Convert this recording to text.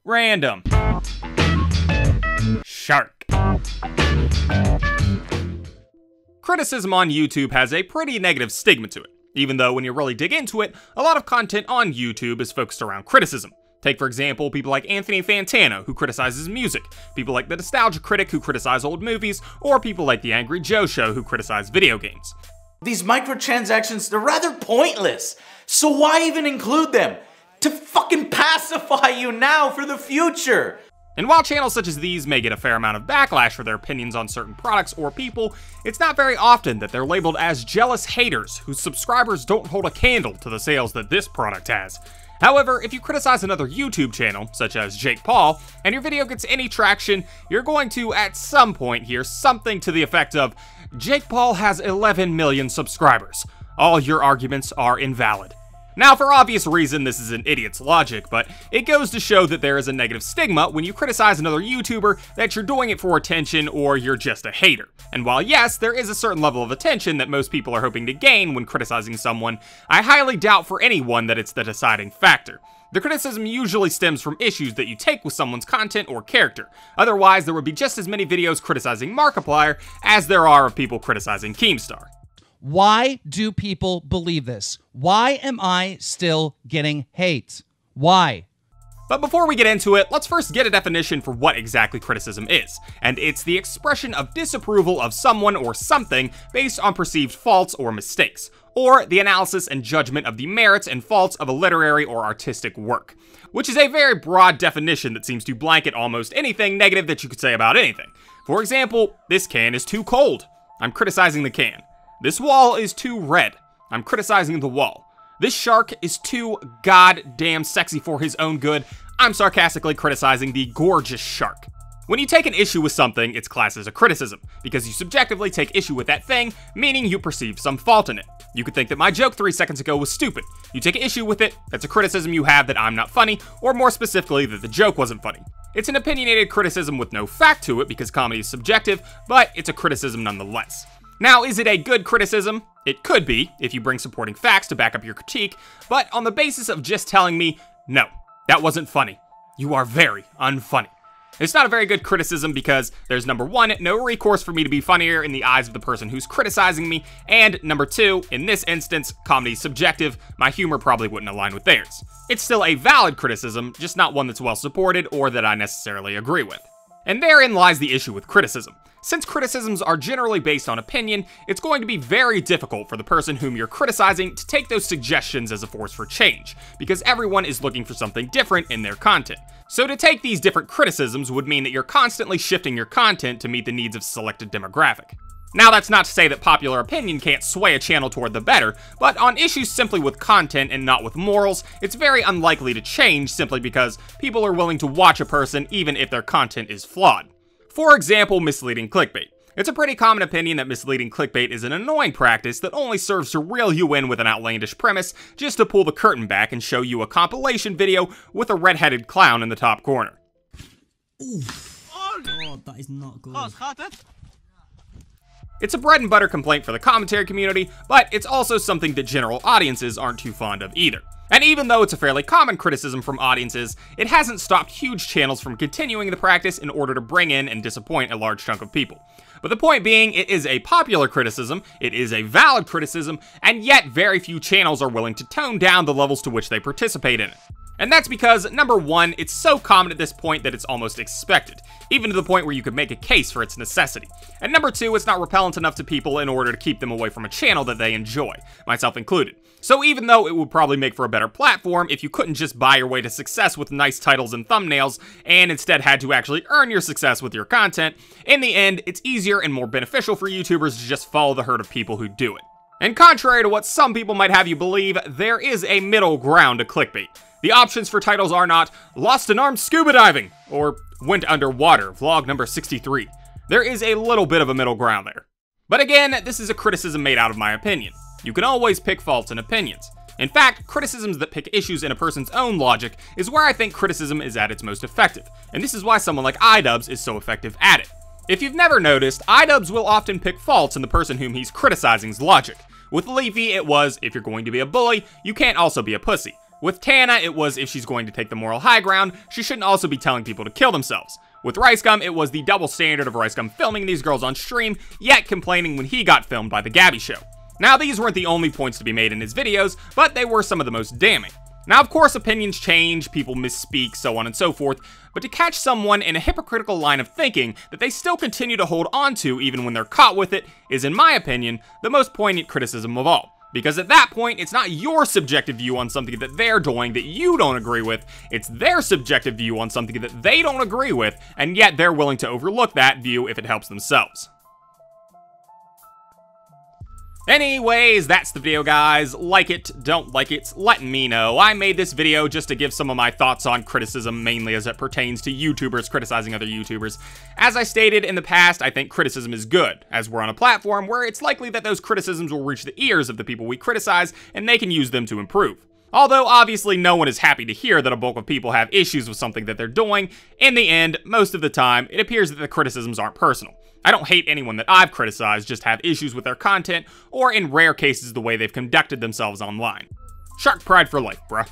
Random. Shark. Criticism on YouTube has a pretty negative stigma to it, even though when you really dig into it, a lot of content on YouTube is focused around criticism. Take, for example, people like Anthony Fantano, who criticizes music, people like The Nostalgia Critic, who criticize old movies, or people like The Angry Joe Show, who criticize video games. These microtransactions, they're rather pointless, so why even include them? To fucking pacify you now for the future! And while channels such as these may get a fair amount of backlash for their opinions on certain products or people, it's not very often that they're labeled as jealous haters whose subscribers don't hold a candle to the sales that this product has. However, if you criticize another YouTube channel, such as Jake Paul, and your video gets any traction, you're going to, at some point, hear something to the effect of, "Jake Paul has 11 million subscribers. All your arguments are invalid." Now, for obvious reason, this is an idiot's logic, but it goes to show that there is a negative stigma when you criticize another YouTuber that you're doing it for attention or you're just a hater. And while yes, there is a certain level of attention that most people are hoping to gain when criticizing someone, I highly doubt for anyone that it's the deciding factor. The criticism usually stems from issues that you take with someone's content or character. Otherwise, there would be just as many videos criticizing Markiplier as there are of people criticizing Keemstar. Why do people believe this? Why am I still getting hate? Why? But before we get into it, let's first get a definition for what exactly criticism is. And it's the expression of disapproval of someone or something based on perceived faults or mistakes, or the analysis and judgment of the merits and faults of a literary or artistic work. Which is a very broad definition that seems to blanket almost anything negative that you could say about anything. For example, this can is too cold. I'm criticizing the can. This wall is too red. I'm criticizing the wall. This shark is too goddamn sexy for his own good. I'm sarcastically criticizing the gorgeous shark. When you take an issue with something, it's classed as a criticism, because you subjectively take issue with that thing, meaning you perceive some fault in it. You could think that my joke 3 seconds ago was stupid. You take an issue with it, that's a criticism you have that I'm not funny, or more specifically, that the joke wasn't funny. It's an opinionated criticism with no fact to it, because comedy is subjective, but it's a criticism nonetheless. Now, is it a good criticism? It could be, if you bring supporting facts to back up your critique, but on the basis of just telling me, no, that wasn't funny. You are very unfunny. It's not a very good criticism because there's number one, no recourse for me to be funnier in the eyes of the person who's criticizing me, and number two, in this instance, comedy is subjective, my humor probably wouldn't align with theirs. It's still a valid criticism, just not one that's well supported or that I necessarily agree with. And therein lies the issue with criticism. Since criticisms are generally based on opinion, it's going to be very difficult for the person whom you're criticizing to take those suggestions as a force for change, because everyone is looking for something different in their content. So to take these different criticisms would mean that you're constantly shifting your content to meet the needs of a selected demographic. Now, that's not to say that popular opinion can't sway a channel toward the better, but on issues simply with content and not with morals, it's very unlikely to change simply because people are willing to watch a person even if their content is flawed. For example, misleading clickbait. It's a pretty common opinion that misleading clickbait is an annoying practice that only serves to reel you in with an outlandish premise just to pull the curtain back and show you a compilation video with a red-headed clown in the top corner. Oof. Oh god, that is not good. It's a bread and butter complaint for the commentary community, but it's also something that general audiences aren't too fond of either. And even though it's a fairly common criticism from audiences, it hasn't stopped huge channels from continuing the practice in order to bring in and disappoint a large chunk of people. But the point being, it is a popular criticism, it is a valid criticism, and yet very few channels are willing to tone down the levels to which they participate in it. And that's because, number one, it's so common at this point that it's almost expected, even to the point where you could make a case for its necessity. And number two, it's not repellent enough to people in order to keep them away from a channel that they enjoy, myself included. So even though it would probably make for a better platform if you couldn't just buy your way to success with nice titles and thumbnails, and instead had to actually earn your success with your content, in the end, it's easier and more beneficial for YouTubers to just follow the herd of people who do it. And contrary to what some people might have you believe, there is a middle ground to clickbait. The options for titles are not Lost and Armed Scuba Diving, or Went Underwater, vlog number 63. There is a little bit of a middle ground there. But again, this is a criticism made out of my opinion. You can always pick faults in opinions. In fact, criticisms that pick issues in a person's own logic is where I think criticism is at its most effective, and this is why someone like iDubbbz is so effective at it. If you've never noticed, iDubbbz will often pick faults in the person whom he's criticizing's logic. With Leafy, it was, if you're going to be a bully, you can't also be a pussy. With Tana, it was if she's going to take the moral high ground, she shouldn't also be telling people to kill themselves. With RiceGum, it was the double standard of RiceGum filming these girls on stream, yet complaining when he got filmed by The Gabby Show. Now, these weren't the only points to be made in his videos, but they were some of the most damning. Now, of course, opinions change, people misspeak, so on and so forth, but to catch someone in a hypocritical line of thinking that they still continue to hold on to even when they're caught with it is, in my opinion, the most poignant criticism of all. Because at that point, it's not your subjective view on something that they're doing that you don't agree with, it's their subjective view on something that they don't agree with, and yet they're willing to overlook that view if it helps themselves. Anyways, that's the video, guys. Like it, don't like it, let me know. I made this video just to give some of my thoughts on criticism, mainly as it pertains to YouTubers criticizing other YouTubers. As I stated in the past, I think criticism is good, as we're on a platform where it's likely that those criticisms will reach the ears of the people we criticize, and they can use them to improve. Although, obviously, no one is happy to hear that a bulk of people have issues with something that they're doing, in the end, most of the time, it appears that the criticisms aren't personal. I don't hate anyone that I've criticized, just have issues with their content, or in rare cases, the way they've conducted themselves online. Shark pride for life, bruh.